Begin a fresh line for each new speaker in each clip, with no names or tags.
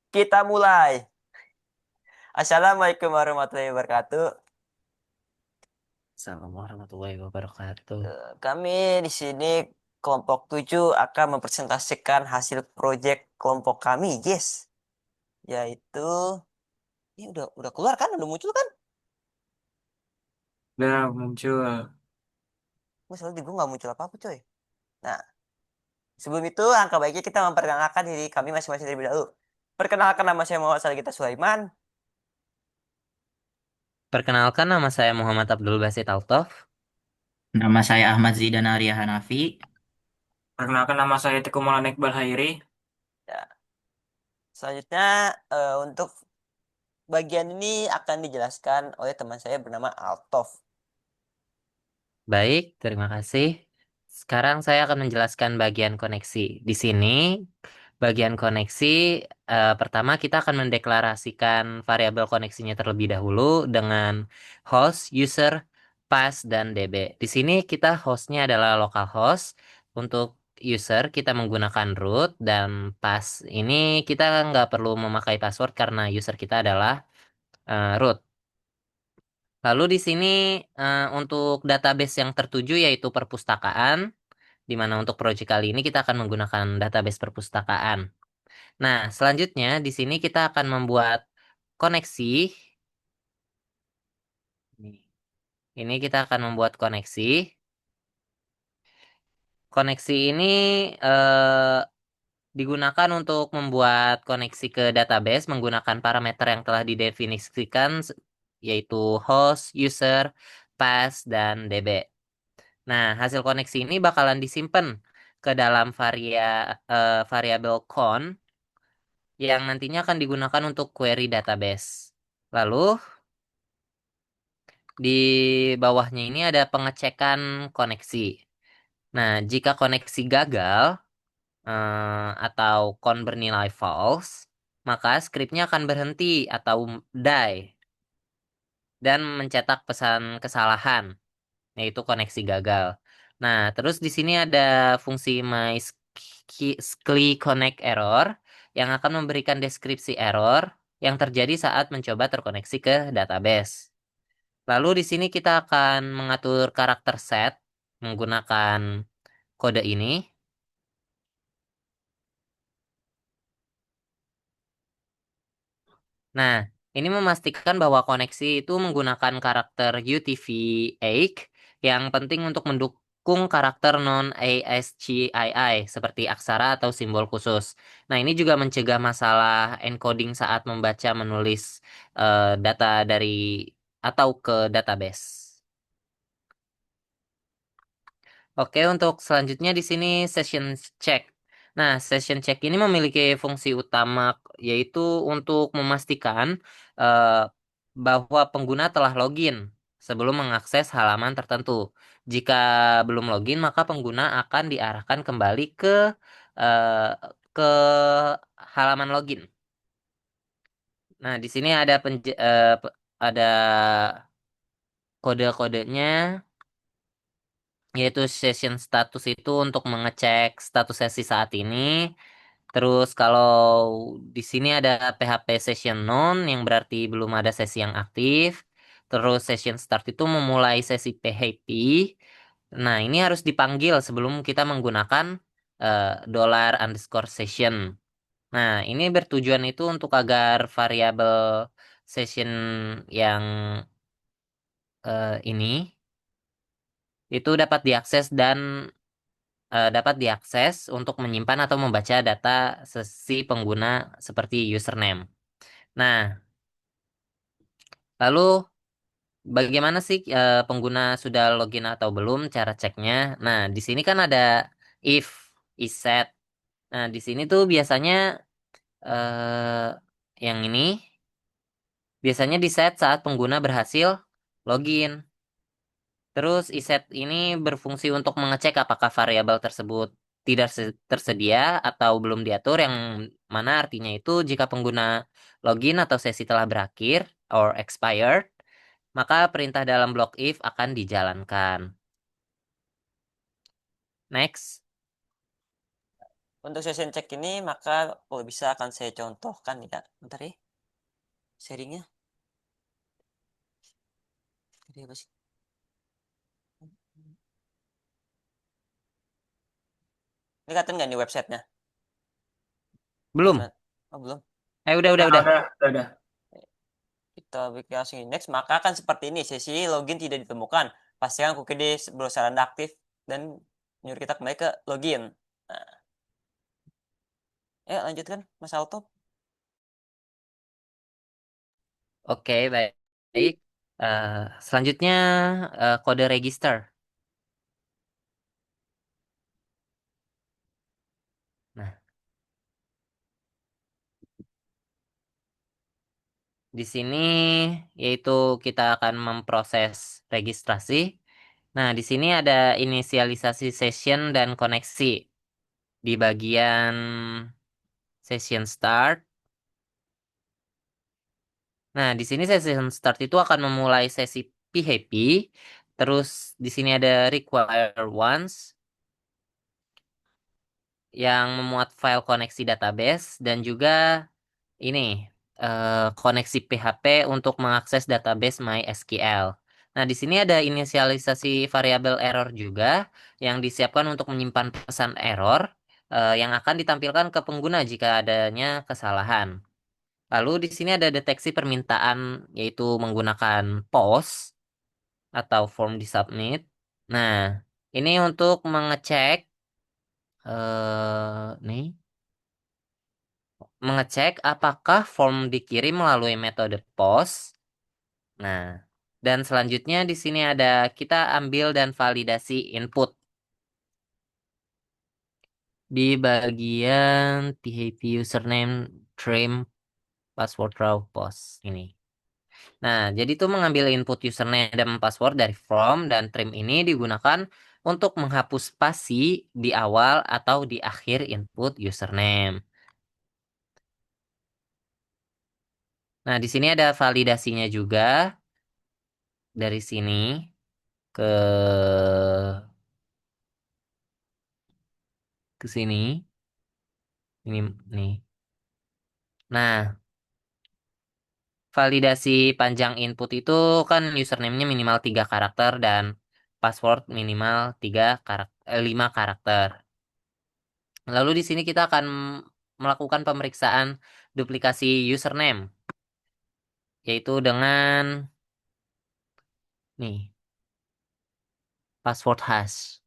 Kita mulai. Assalamualaikum warahmatullahi wabarakatuh.
Assalamualaikum warahmatullahi wabarakatuh.
Kami di sini kelompok 7 akan mempresentasikan hasil proyek kelompok kami, yes. Yaitu ini udah keluar kan? Udah muncul kan?
Udah muncul.
Gue selalu gue nggak muncul apa-apa, coy. Nah, sebelum itu angka baiknya kita memperkenalkan diri kami masing-masing terlebih dahulu. Perkenalkan, nama saya Muhammad Salgita Sulaiman.
Perkenalkan, nama saya Muhammad Abdul Basit Altof.
Nama saya Ahmad Zidan Arya Hanafi.
Perkenalkan, nama saya Teguh Maulana Iqbal Hairi.
Ya, selanjutnya untuk bagian ini akan dijelaskan oleh teman saya bernama Altof.
Baik, terima kasih. Sekarang saya akan menjelaskan bagian koneksi. Di sini, bagian koneksi, pertama kita akan mendeklarasikan variabel koneksinya terlebih dahulu dengan host, user, path, dan DB. Di sini kita hostnya adalah localhost. Untuk user kita menggunakan root, dan path ini kita nggak perlu memakai password karena user kita adalah root. Lalu di sini untuk database yang tertuju yaitu perpustakaan, di mana untuk proyek kali ini kita akan menggunakan database perpustakaan. Nah, selanjutnya di sini kita akan membuat koneksi. Ini kita akan membuat koneksi. Koneksi ini eh, digunakan untuk membuat koneksi ke database menggunakan parameter yang telah didefinisikan, yaitu host, user, path, dan DB. Nah, hasil koneksi ini bakalan disimpan ke dalam variabel con yang nantinya akan digunakan untuk query database. Lalu, di bawahnya ini ada pengecekan koneksi. Nah, jika koneksi gagal atau con bernilai false, maka skripnya akan berhenti atau die dan mencetak pesan kesalahan, yaitu koneksi gagal. Nah, terus di sini ada fungsi connect error yang akan memberikan deskripsi error yang terjadi saat mencoba terkoneksi ke database. Lalu di sini kita akan mengatur karakter set menggunakan kode ini. Nah, ini memastikan bahwa koneksi itu menggunakan karakter UTF-8 yang penting untuk mendukung karakter non-ASCII seperti aksara atau simbol khusus. Nah, ini juga mencegah masalah encoding saat membaca menulis data dari atau ke database. Oke, untuk selanjutnya di sini session check. Nah, session check ini memiliki fungsi utama yaitu untuk memastikan eh, bahwa pengguna telah login sebelum mengakses halaman tertentu. Jika belum login, maka pengguna akan diarahkan kembali eh, ke halaman login. Nah, di sini ada ada kode-kodenya, yaitu session status itu untuk mengecek status sesi saat ini. Terus kalau di sini ada PHP session none yang berarti belum ada sesi yang aktif. Terus session start itu memulai sesi PHP. Nah, ini harus dipanggil sebelum kita menggunakan $_session. Nah, ini bertujuan itu untuk agar variabel session yang ini itu dapat diakses untuk menyimpan atau membaca data sesi pengguna seperti username. Nah, lalu bagaimana sih pengguna sudah login atau belum? Cara ceknya. Nah, di sini kan ada if, isset. Nah, di sini tuh biasanya yang ini biasanya di set saat pengguna berhasil login. Terus iset ini berfungsi untuk mengecek apakah variabel tersebut tidak tersedia atau belum diatur, yang mana artinya itu jika pengguna login atau sesi telah berakhir or expired, maka perintah dalam blok if akan dijalankan. Next.
Untuk session check ini maka kalau bisa akan saya contohkan ya. Bentar ya. Sharingnya. Jadi apa sih? Ini kelihatan nggak nih websitenya? Atau
Belum.
gimana? Oh, belum.
Udah.
Udah.
Kita bikin langsung index, maka akan seperti ini. Sesi login tidak ditemukan. Pastikan cookie di browser Anda aktif dan nyuruh kita kembali ke login. Nah, ya lanjutkan Mas Alto.
Oke, baik. Baik. Eh, selanjutnya kode register. Nah, di sini yaitu kita akan memproses registrasi. Nah, di sini ada inisialisasi session dan koneksi di bagian session start. Nah, di sini session start itu akan memulai sesi PHP. Terus di sini ada require once yang memuat file koneksi database dan juga ini koneksi PHP untuk mengakses database MySQL. Nah, di sini ada inisialisasi variabel error juga yang disiapkan untuk menyimpan pesan error yang akan ditampilkan ke pengguna jika adanya kesalahan. Lalu di sini ada deteksi permintaan yaitu menggunakan POST atau form di submit. Nah, ini untuk mengecek nih mengecek apakah form dikirim melalui metode POST. Nah, dan selanjutnya di sini ada kita ambil dan validasi input di bagian PHP username trim password raw post ini. Nah, jadi itu mengambil input username dan password dari from dan trim ini digunakan untuk menghapus spasi di awal atau di akhir input username. Nah, di sini ada validasinya juga dari sini ke sini. Ini nih. Nah, validasi panjang input itu kan username-nya minimal 3 karakter dan password minimal 5 karakter. Lalu di sini kita akan melakukan pemeriksaan duplikasi username, yaitu dengan nih password hash.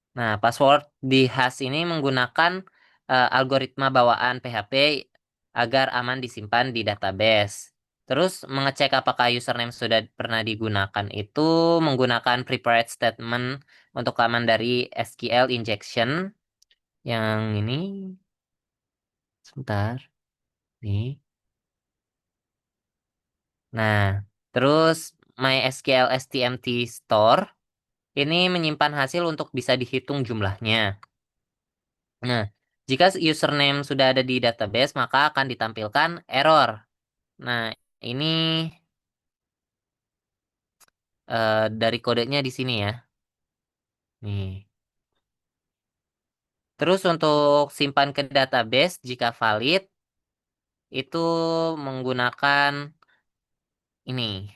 Nah, password di hash ini menggunakan algoritma bawaan PHP agar aman disimpan di database. Terus mengecek apakah username sudah pernah digunakan itu menggunakan prepared statement untuk aman dari SQL injection yang ini sebentar nih. Nah, terus MySQL STMT store ini menyimpan hasil untuk bisa dihitung jumlahnya. Nah, jika username sudah ada di database, maka akan ditampilkan error. Nah, ini dari kodenya di sini ya. Nih. Terus untuk simpan ke database jika valid itu menggunakan ini.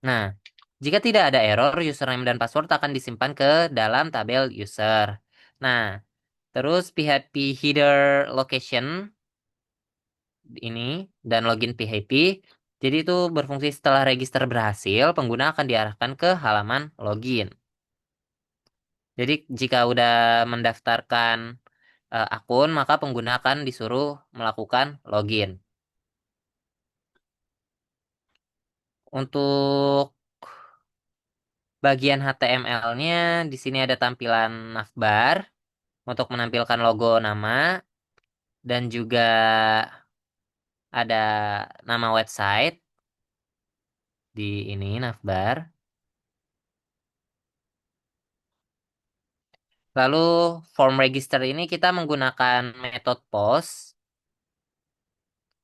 Nah, jika tidak ada error, username dan password akan disimpan ke dalam tabel user. Nah, terus PHP header location ini dan login PHP. Jadi itu berfungsi setelah register berhasil, pengguna akan diarahkan ke halaman login. Jadi jika udah mendaftarkan akun, maka pengguna akan disuruh melakukan login. Untuk bagian HTML-nya, di sini ada tampilan navbar untuk menampilkan logo nama dan juga ada nama website di ini navbar. Lalu form register ini kita menggunakan metode post.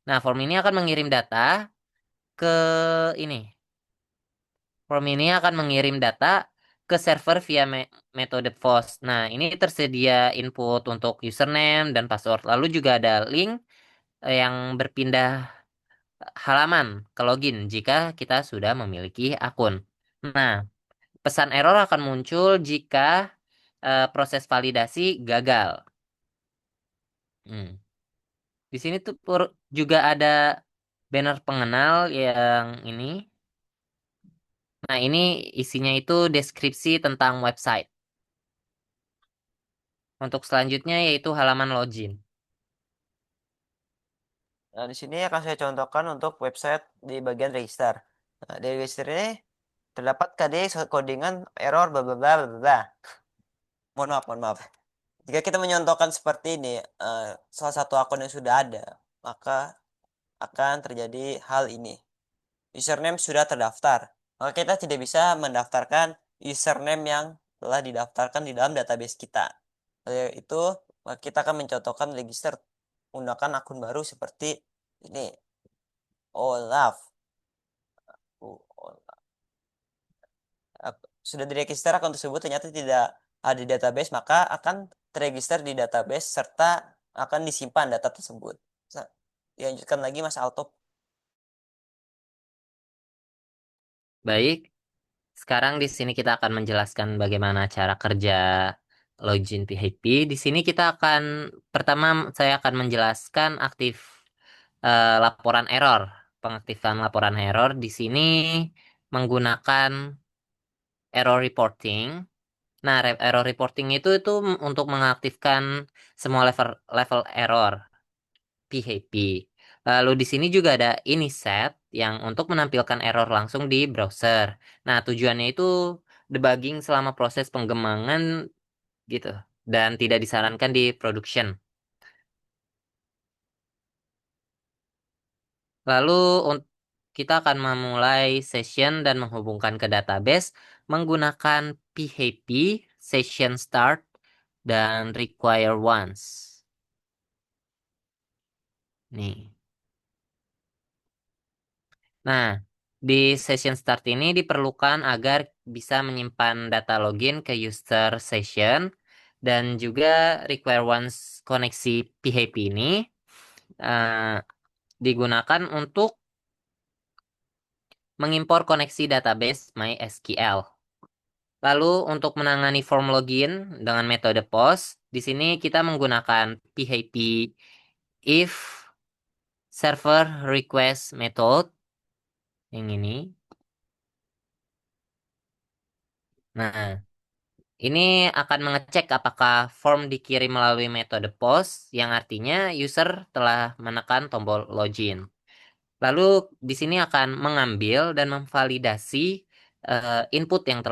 Nah, form ini akan mengirim data ke ini Form ini akan mengirim data ke server via metode POST. Nah, ini tersedia input untuk username dan password. Lalu juga ada link yang berpindah halaman ke login jika kita sudah memiliki akun. Nah, pesan error akan muncul jika proses validasi gagal. Hmm. Di sini tuh juga ada banner pengenal yang ini. Nah, ini isinya itu deskripsi tentang website. Untuk selanjutnya yaitu halaman login.
Nah, di sini akan saya contohkan untuk website di bagian register. Nah, di register ini terdapat KD codingan error bla bla bla bla bla. Mohon maaf, mohon maaf. Jika kita menyontohkan seperti ini, salah satu akun yang sudah ada, maka akan terjadi hal ini. Username sudah terdaftar, maka kita tidak bisa mendaftarkan username yang telah didaftarkan di dalam database kita. Oleh itu, maka kita akan mencontohkan register menggunakan akun baru seperti ini. Olaf. Sudah diregister akun tersebut ternyata tidak ada di database, maka akan terregister di database serta akan disimpan data tersebut. Dilanjutkan lagi Mas Alto.
Baik, sekarang di sini kita akan menjelaskan bagaimana cara kerja login PHP. Di sini kita akan pertama saya akan menjelaskan laporan error. Pengaktifan laporan error di sini menggunakan error reporting. Nah, error reporting itu untuk mengaktifkan semua level level error PHP. Lalu di sini juga ada ini set yang untuk menampilkan error langsung di browser. Nah, tujuannya itu debugging selama proses pengembangan gitu dan tidak disarankan di production. Lalu kita akan memulai session dan menghubungkan ke database menggunakan PHP session start dan require once. Nih. Nah, di session start ini diperlukan agar bisa menyimpan data login ke user session dan juga require once koneksi PHP ini eh, digunakan untuk mengimpor koneksi database MySQL. Lalu untuk menangani form login dengan metode POST, di sini kita menggunakan PHP if server request method yang ini. Nah, ini akan mengecek apakah form dikirim melalui metode POST, yang artinya user telah menekan tombol login. Lalu di sini akan mengambil dan memvalidasi input yang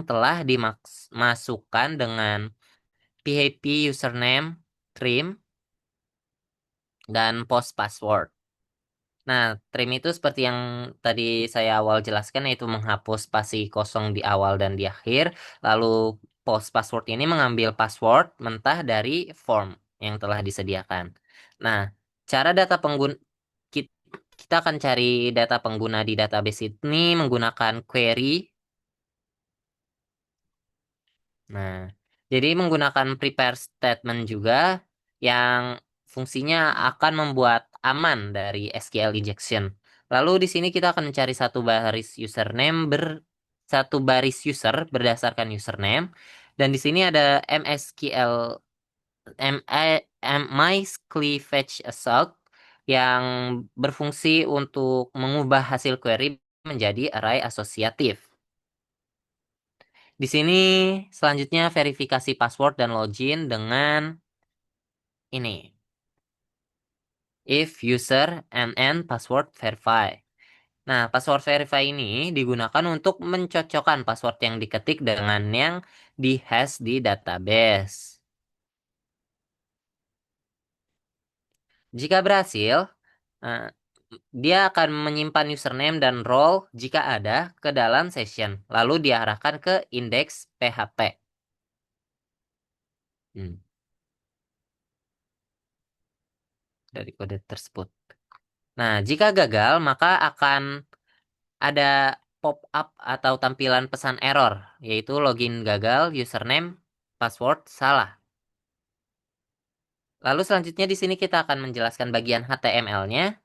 telah dimasukkan dengan PHP username, trim, dan post password. Nah, trim itu seperti yang tadi saya awal jelaskan, yaitu menghapus spasi kosong di awal dan di akhir. Lalu post password ini mengambil password mentah dari form yang telah disediakan. Nah, cara data pengguna kita akan cari data pengguna di database ini menggunakan query. Nah, jadi menggunakan prepare statement juga yang fungsinya akan membuat aman dari SQL injection. Lalu di sini kita akan mencari satu baris user berdasarkan username, dan di sini ada MSQL MySQLFetch Assault yang berfungsi untuk mengubah hasil query menjadi array asosiatif. Di sini selanjutnya verifikasi password dan login dengan ini. If user and password verify. Nah, password verify ini digunakan untuk mencocokkan password yang diketik dengan yang dihash di database. Jika berhasil, eh, dia akan menyimpan username dan role jika ada ke dalam session, lalu diarahkan ke indeks PHP. Hmm, dari kode tersebut. Nah, jika gagal, maka akan ada pop-up atau tampilan pesan error, yaitu login gagal, username, password salah. Lalu selanjutnya di sini kita akan menjelaskan bagian HTML-nya.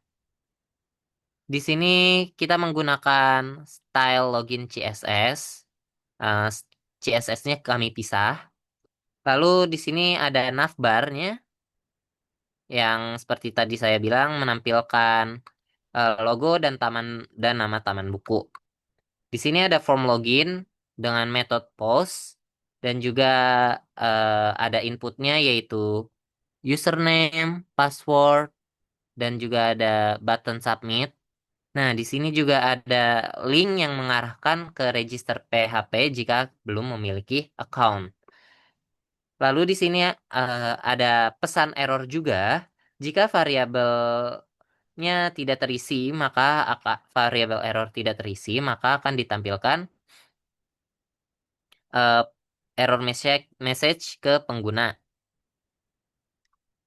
Di sini kita menggunakan style login CSS. Eh, CSS-nya kami pisah. Lalu di sini ada navbar-nya yang seperti tadi saya bilang menampilkan logo dan nama taman buku. Di sini ada form login dengan metode post dan juga ada inputnya yaitu username, password, dan juga ada button submit. Nah, di sini juga ada link yang mengarahkan ke register PHP jika belum memiliki account. Lalu di sini ada pesan error juga. Jika variabelnya tidak terisi, maka variabel error tidak terisi, maka akan ditampilkan eh, error message ke pengguna.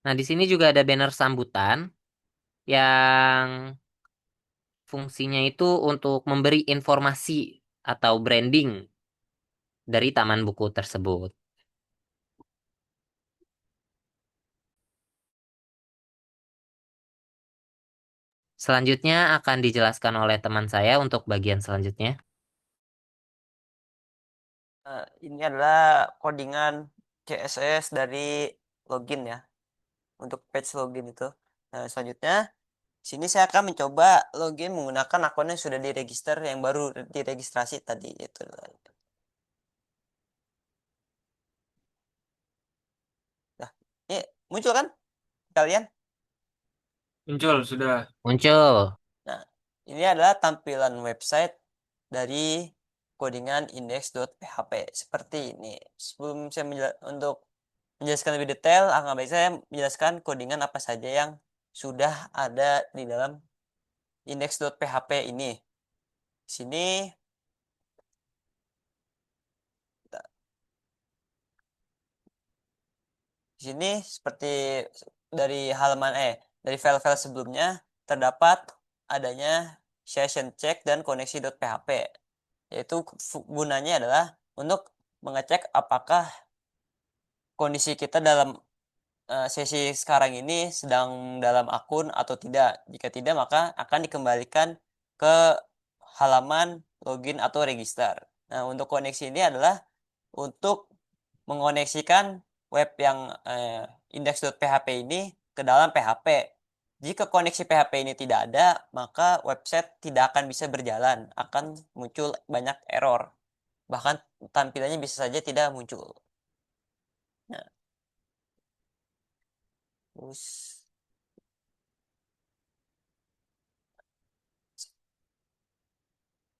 Nah, di sini juga ada banner sambutan yang fungsinya itu untuk memberi informasi atau branding dari taman buku tersebut. Selanjutnya akan dijelaskan oleh teman saya untuk bagian selanjutnya.
Ini adalah codingan CSS dari login ya, untuk page login itu. Nah, selanjutnya sini saya akan mencoba login menggunakan akun yang sudah diregister, yang baru diregistrasi tadi itu. Nah, ini muncul kan kalian?
Muncul sudah.
Muncul.
Nah, ini adalah tampilan website dari codingan index.php seperti ini. Sebelum saya untuk menjelaskan lebih detail, akan baik saya menjelaskan codingan apa saja yang sudah ada di dalam index.php ini. Di sini di sini seperti dari file-file sebelumnya terdapat adanya session check dan koneksi.php, yaitu gunanya adalah untuk mengecek apakah kondisi kita dalam sesi sekarang ini sedang dalam akun atau tidak. Jika tidak, maka akan dikembalikan ke halaman login atau register. Nah, untuk koneksi ini adalah untuk mengoneksikan web yang index.php ini ke dalam PHP. Jika koneksi PHP ini tidak ada, maka website tidak akan bisa berjalan, akan muncul banyak error. Bahkan tampilannya bisa saja tidak muncul. Nah, terus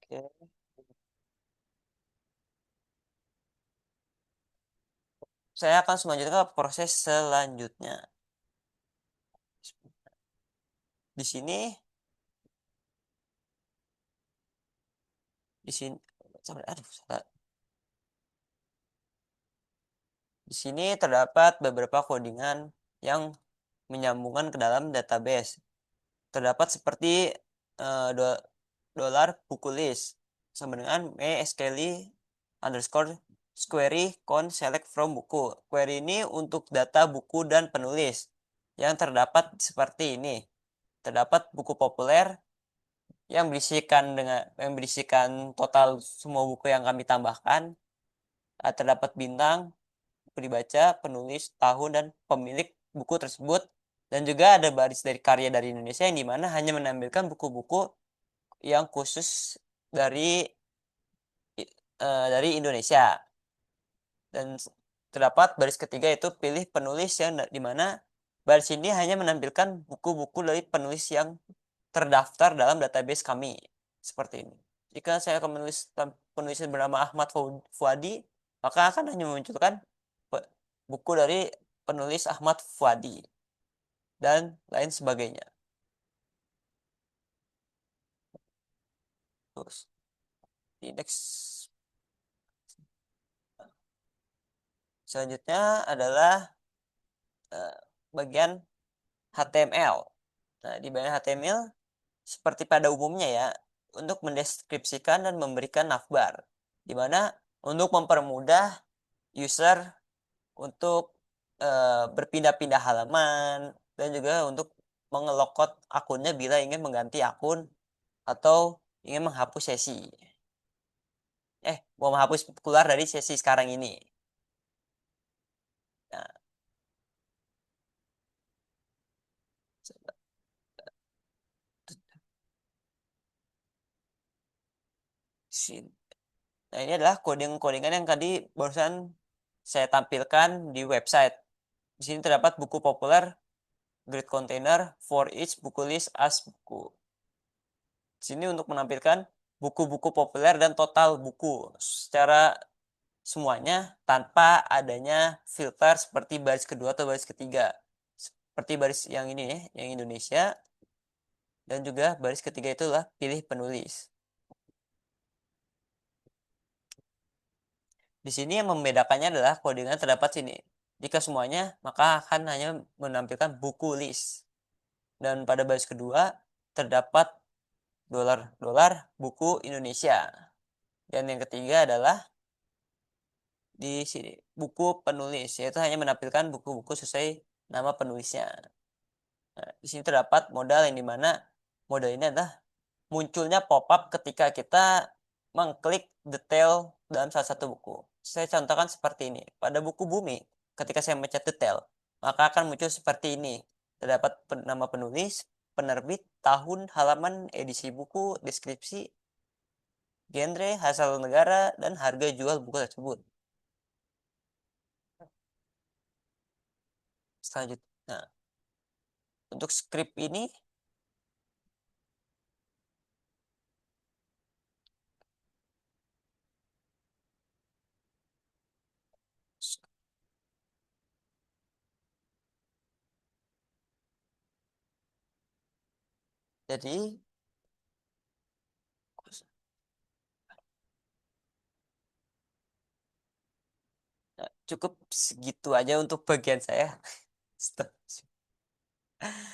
oke. Saya akan selanjutnya ke proses selanjutnya. Di sini, di sini, aduh, salah. Di sini terdapat beberapa codingan yang menyambungkan ke dalam database. Terdapat seperti dolar buku list sama dengan mysqli underscore query con select from buku. Query ini untuk data buku dan penulis yang terdapat seperti ini. Terdapat buku populer yang berisikan total semua buku yang kami tambahkan. Terdapat bintang, buku dibaca, penulis, tahun, dan pemilik buku tersebut. Dan juga ada baris dari karya dari Indonesia yang dimana hanya menampilkan buku-buku yang khusus dari dari Indonesia. Dan terdapat baris ketiga itu pilih penulis yang dimana baris ini hanya menampilkan buku-buku dari penulis yang terdaftar dalam database kami. Seperti ini. Jika saya akan menulis penulis bernama Ahmad Fuadi, maka akan hanya memunculkan buku dari penulis Ahmad Fuadi dan lain sebagainya. Terus indeks selanjutnya adalah bagian HTML. Nah, di bagian HTML seperti pada umumnya ya, untuk mendeskripsikan dan memberikan navbar, di mana untuk mempermudah user untuk berpindah-pindah halaman dan juga untuk mengelokot akunnya bila ingin mengganti akun atau ingin menghapus sesi. Mau menghapus keluar dari sesi sekarang ini. Nah, nah, ini adalah coding-codingan yang tadi barusan saya tampilkan di website. Di sini terdapat buku populer, grid container, for each, buku list, as buku. Di sini untuk menampilkan buku-buku populer dan total buku secara semuanya tanpa adanya filter seperti baris kedua atau baris ketiga. Seperti baris yang ini ya, yang Indonesia. Dan juga baris ketiga itulah pilih penulis. Di sini yang membedakannya adalah codingan terdapat sini. Jika semuanya, maka akan hanya menampilkan buku list. Dan pada baris kedua terdapat dolar buku Indonesia. Dan yang ketiga adalah di sini buku penulis, yaitu hanya menampilkan buku-buku sesuai nama penulisnya. Nah, di sini terdapat modal yang dimana modal ini adalah munculnya pop-up ketika kita mengklik detail dalam salah satu buku. Saya contohkan seperti ini. Pada buku Bumi, ketika saya mencet detail, maka akan muncul seperti ini. Terdapat nama penulis, penerbit, tahun, halaman, edisi buku, deskripsi, genre, asal negara, dan harga jual buku tersebut. Selanjutnya, nah, untuk script ini, jadi cukup segitu aja untuk bagian saya.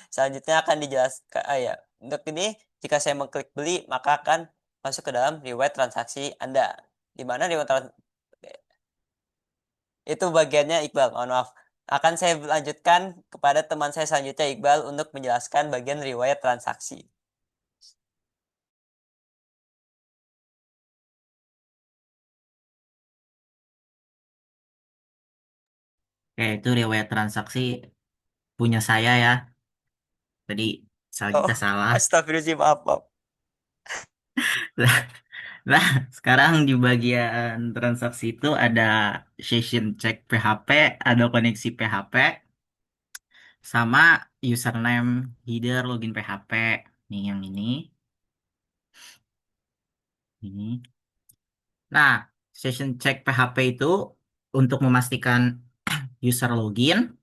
Selanjutnya akan dijelaskan, ya. Untuk ini, jika saya mengklik beli, maka akan masuk ke dalam riwayat transaksi Anda. Di mana riwayat transaksi itu bagiannya Iqbal, mohon maaf. Akan saya lanjutkan kepada teman saya selanjutnya Iqbal untuk menjelaskan bagian riwayat transaksi.
Oke, itu riwayat transaksi punya saya ya. Tadi
Oh,
kita salah.
astagfirullahaladzim, maaf, maaf.
Nah, sekarang di bagian transaksi itu ada session check PHP, ada koneksi PHP, sama username, header, login PHP. Nih yang ini. Ini. Nah, session check PHP itu untuk memastikan user login.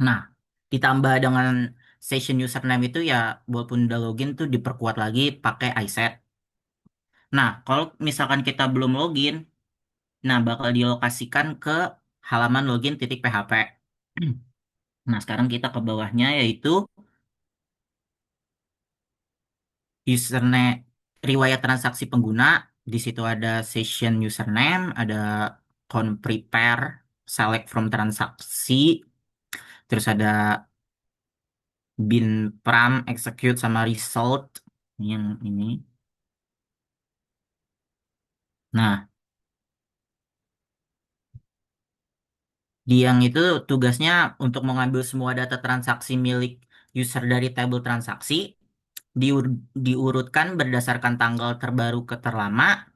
Nah, ditambah dengan session username itu ya, walaupun udah login tuh diperkuat lagi pakai iSet. Nah, kalau misalkan kita belum login, nah bakal dilokasikan ke halaman login titik PHP. Nah, sekarang kita ke bawahnya yaitu username, riwayat transaksi pengguna. Di situ ada session username, ada count prepare, select from transaksi, terus ada bin pram, execute sama result yang ini. Nah, yang itu tugasnya untuk mengambil semua data transaksi milik user dari tabel transaksi, diurutkan berdasarkan tanggal terbaru ke terlama.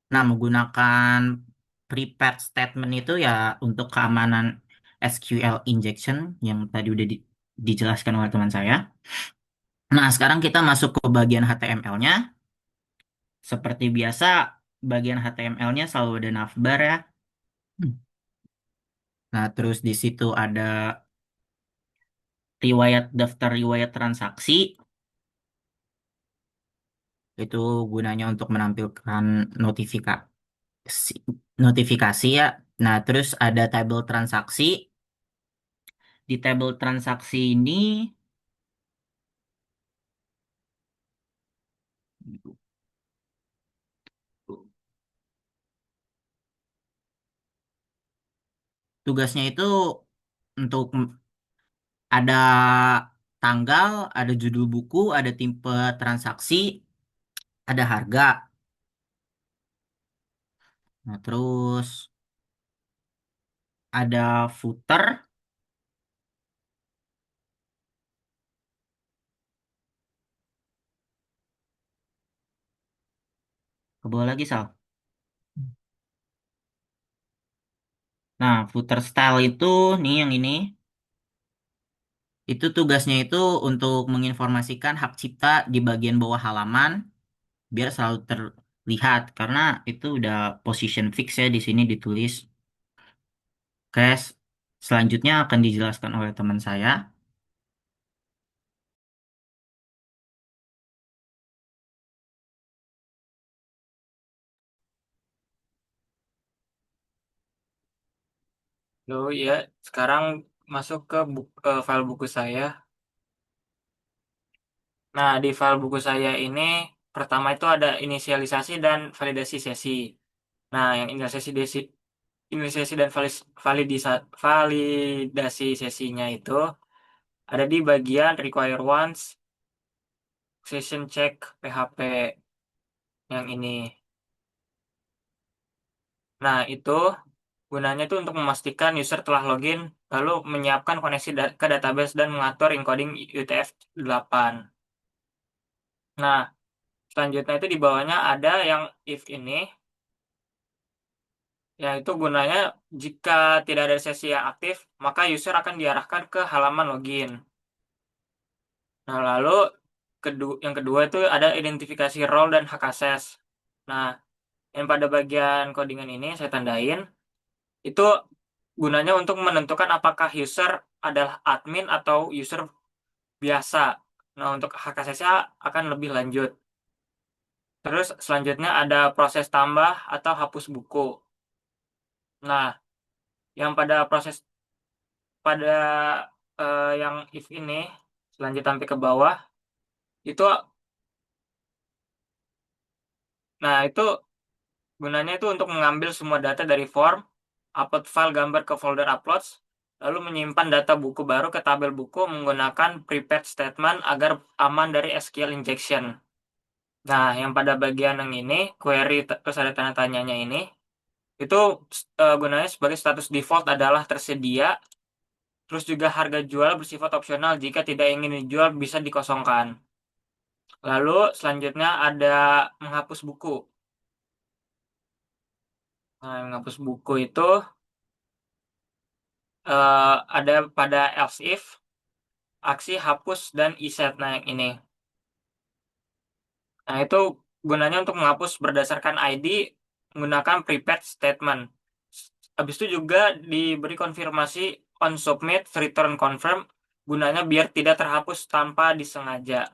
Nah, menggunakan prepared statement itu ya untuk keamanan SQL injection yang tadi udah dijelaskan oleh teman saya. Nah, sekarang kita masuk ke bagian HTML-nya. Seperti biasa, bagian HTML-nya selalu ada navbar ya. Nah, terus di situ ada daftar riwayat transaksi. Itu gunanya untuk menampilkan notifikasi ya. Nah, terus ada tabel transaksi. Di tabel transaksi ini tugasnya itu untuk ada tanggal, ada judul buku, ada tipe transaksi, ada harga. Nah, terus ada footer. Ke bawah lagi, Sal. Nah, footer style itu nih yang ini. Itu tugasnya itu untuk menginformasikan hak cipta di bagian bawah halaman biar selalu terlihat karena itu udah position fix ya di sini ditulis. Oke, selanjutnya akan dijelaskan oleh teman saya.
Lalu ya, sekarang masuk ke file buku saya. Nah, di file buku saya ini pertama itu ada inisialisasi dan validasi sesi. Nah, yang inisiasi dan validasi sesinya itu ada di bagian require once session check PHP yang ini. Nah, itu gunanya itu untuk memastikan user telah login, lalu menyiapkan koneksi ke database dan mengatur encoding UTF-8. Nah, selanjutnya itu di bawahnya ada yang if ini, yaitu gunanya jika tidak ada sesi yang aktif, maka user akan diarahkan ke halaman login. Nah, lalu yang kedua itu ada identifikasi role dan hak akses. Nah, yang pada bagian codingan ini saya tandain, itu gunanya untuk menentukan apakah user adalah admin atau user biasa. Nah, untuk hak aksesnya akan lebih lanjut. Terus selanjutnya ada proses tambah atau hapus buku. Nah, yang pada yang if ini selanjut sampai ke bawah itu, nah itu gunanya itu untuk mengambil semua data dari form, upload file gambar ke folder uploads, lalu menyimpan data buku baru ke tabel buku menggunakan prepared statement agar aman dari SQL injection. Nah, yang pada bagian yang ini, query terus ada tanda tanyanya ini, itu gunanya sebagai status default adalah tersedia, terus juga harga jual bersifat opsional jika tidak ingin dijual bisa dikosongkan. Lalu selanjutnya ada menghapus buku. Nah, menghapus buku itu ada pada else if, aksi hapus, dan iset. Nah, yang ini. Nah, itu gunanya untuk menghapus berdasarkan ID menggunakan prepared statement. Habis itu juga diberi konfirmasi on submit return confirm gunanya biar tidak terhapus tanpa disengaja.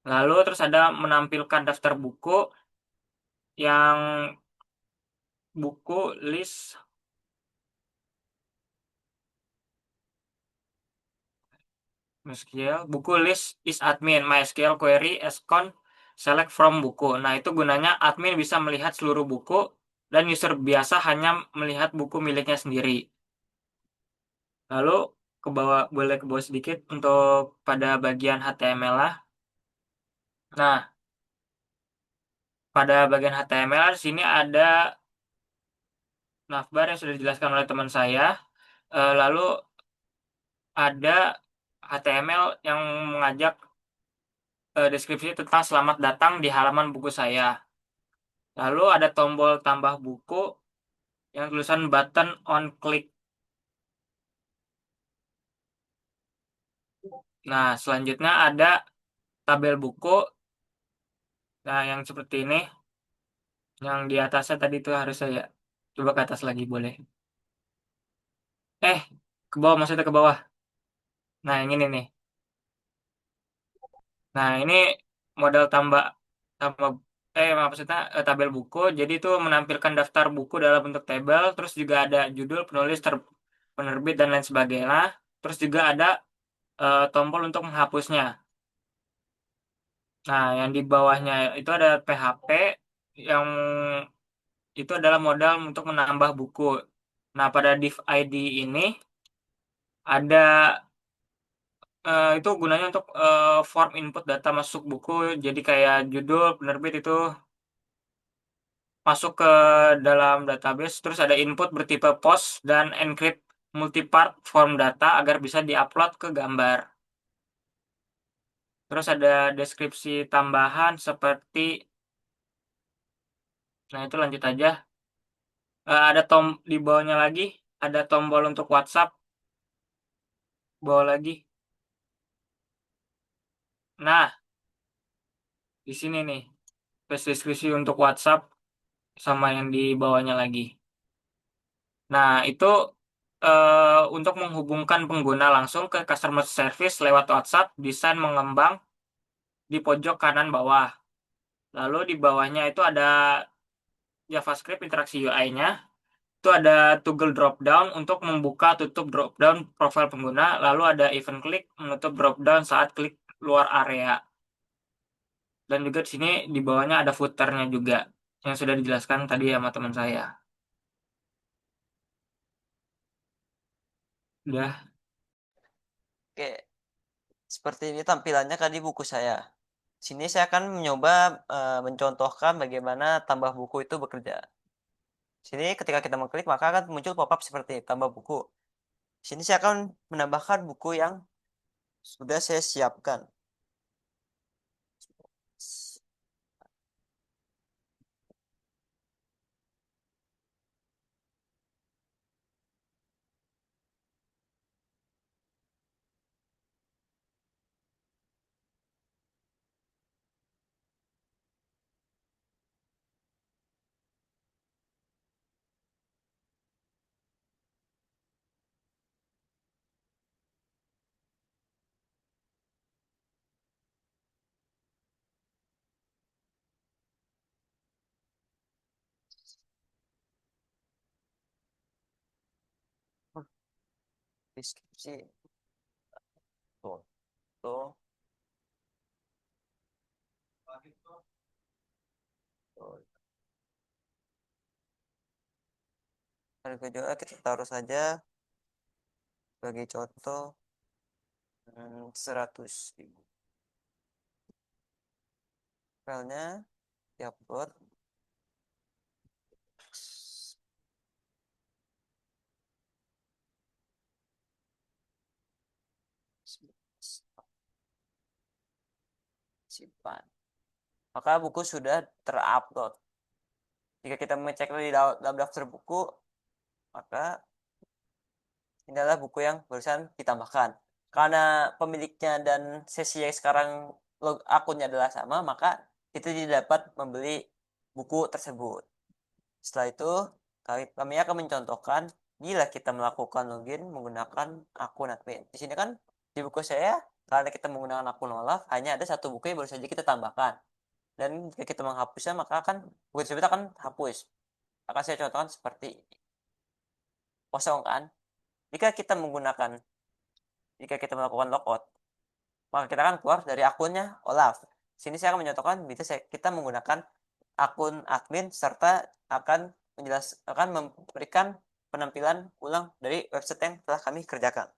Lalu terus ada menampilkan daftar buku yang buku list MySQL, buku list is admin, MySQL query ascon select from buku. Nah, itu gunanya admin bisa melihat seluruh buku dan user biasa hanya melihat buku miliknya sendiri. Lalu boleh ke bawah sedikit untuk pada bagian HTML lah. Nah, pada bagian HTML di sini ada navbar yang sudah dijelaskan oleh teman saya. Lalu ada HTML yang mengajak deskripsi tentang selamat datang di halaman buku saya. Lalu ada tombol tambah buku yang tulisan button on click. Nah, selanjutnya ada tabel buku. Nah, yang seperti ini. Yang di atasnya tadi itu harus saya coba ke atas lagi boleh. Eh, ke bawah maksudnya ke bawah. Nah, yang ini nih. Nah, ini model tambah tambah maksudnya tabel buku. Jadi itu menampilkan daftar buku dalam bentuk tabel, terus juga ada judul, penulis, penerbit dan lain sebagainya. Terus juga ada tombol untuk menghapusnya. Nah, yang di bawahnya itu ada PHP yang itu adalah modal untuk menambah buku. Nah, pada div ID ini ada itu gunanya untuk form input data masuk buku. Jadi kayak judul, penerbit itu masuk ke dalam database. Terus ada input bertipe post dan encrypt multipart form data agar bisa diupload ke gambar. Terus ada deskripsi tambahan seperti, nah itu lanjut aja. Ada di bawahnya lagi, ada tombol untuk WhatsApp, bawah lagi. Nah, di sini nih, deskripsi untuk WhatsApp sama yang di bawahnya lagi. Nah, itu untuk menghubungkan pengguna langsung ke customer service lewat WhatsApp, desain mengembang di pojok kanan bawah. Lalu di bawahnya itu ada JavaScript interaksi UI-nya. Itu ada toggle drop down untuk membuka tutup drop down profil pengguna. Lalu ada event click menutup drop down saat klik luar area. Dan juga di sini di bawahnya ada footernya juga yang sudah dijelaskan tadi sama teman saya. Udah.
Oke, seperti ini tampilannya kan di buku saya. Sini saya akan mencoba mencontohkan bagaimana tambah buku itu bekerja. Sini ketika kita mengklik maka akan muncul pop-up seperti tambah buku. Sini saya akan menambahkan buku yang sudah saya siapkan. Deskripsi. Tuh, tuh, tuh. Harga jual kita taruh saja sebagai contoh 100.000. Filenya diupload. Simpan. Maka buku sudah terupload. Jika kita mengecek di dalam daftar buku, maka ini adalah buku yang barusan ditambahkan. Karena pemiliknya dan sesi yang sekarang akunnya adalah sama, maka kita tidak dapat membeli buku tersebut. Setelah itu, kami akan mencontohkan bila kita melakukan login menggunakan akun admin. Di sini kan di buku saya, karena kita menggunakan akun Olaf, hanya ada satu buku yang baru saja kita tambahkan. Dan jika kita menghapusnya, maka akan buku tersebut akan hapus. Akan saya contohkan seperti kosong kan. Jika kita melakukan logout, maka kita akan keluar dari akunnya Olaf. Sini saya akan menyontohkan kita menggunakan akun admin serta akan memberikan penampilan ulang dari website yang telah kami kerjakan.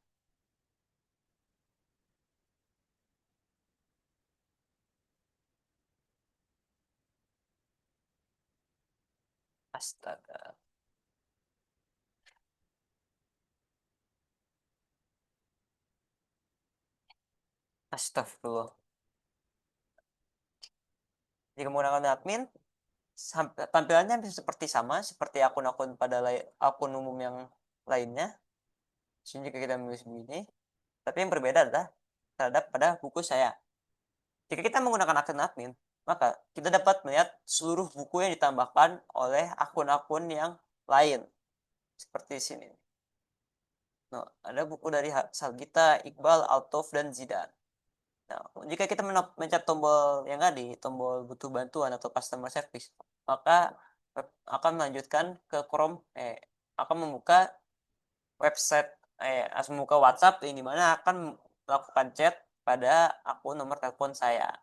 Astaga. Astagfirullah. Jika menggunakan admin, tampilannya seperti sama seperti akun-akun pada akun umum yang lainnya. Sini jika kita menulis begini, tapi yang berbeda adalah terhadap pada buku saya. Jika kita menggunakan akun admin, maka kita dapat melihat seluruh buku yang ditambahkan oleh akun-akun yang lain. Seperti sini. Nah, ada buku dari Salgita, Iqbal, Altov, dan Zidan. Nah, jika kita mencet tombol yang tadi, tombol butuh bantuan atau customer service, maka akan melanjutkan ke Chrome, akan membuka website, membuka WhatsApp yang dimana akan melakukan chat pada akun nomor telepon saya.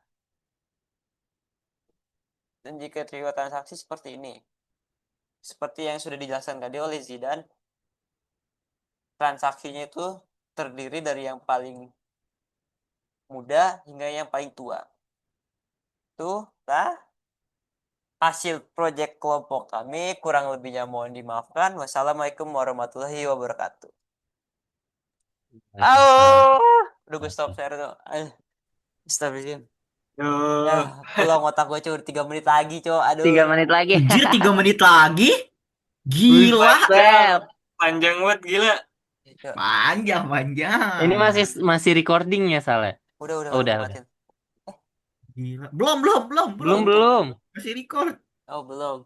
Dan jika terlibat transaksi seperti ini, seperti yang sudah dijelaskan tadi oleh Zidan, transaksinya itu terdiri dari yang paling muda hingga yang paling tua. Tuh, lah hasil proyek kelompok kami, kurang lebihnya mohon dimaafkan. Wassalamualaikum warahmatullahi wabarakatuh.
Waalaikumsalam.
Udah gue stop share tuh. Astagfirullahaladzim.
Duh,
Ya, pulang otak gue cuma 3 menit lagi, Cok. Aduh.
3 menit lagi.
Anjir 3 menit lagi?
Wih,
Gila.
Sel.
panjang banget gila.
Cok.
Panjang, panjang.
Ini masih recordingnya salah.
Udah,
Oh,
gue
udah.
matiin.
Gila. Belum.
Belum.
Masih record.
Oh, belum.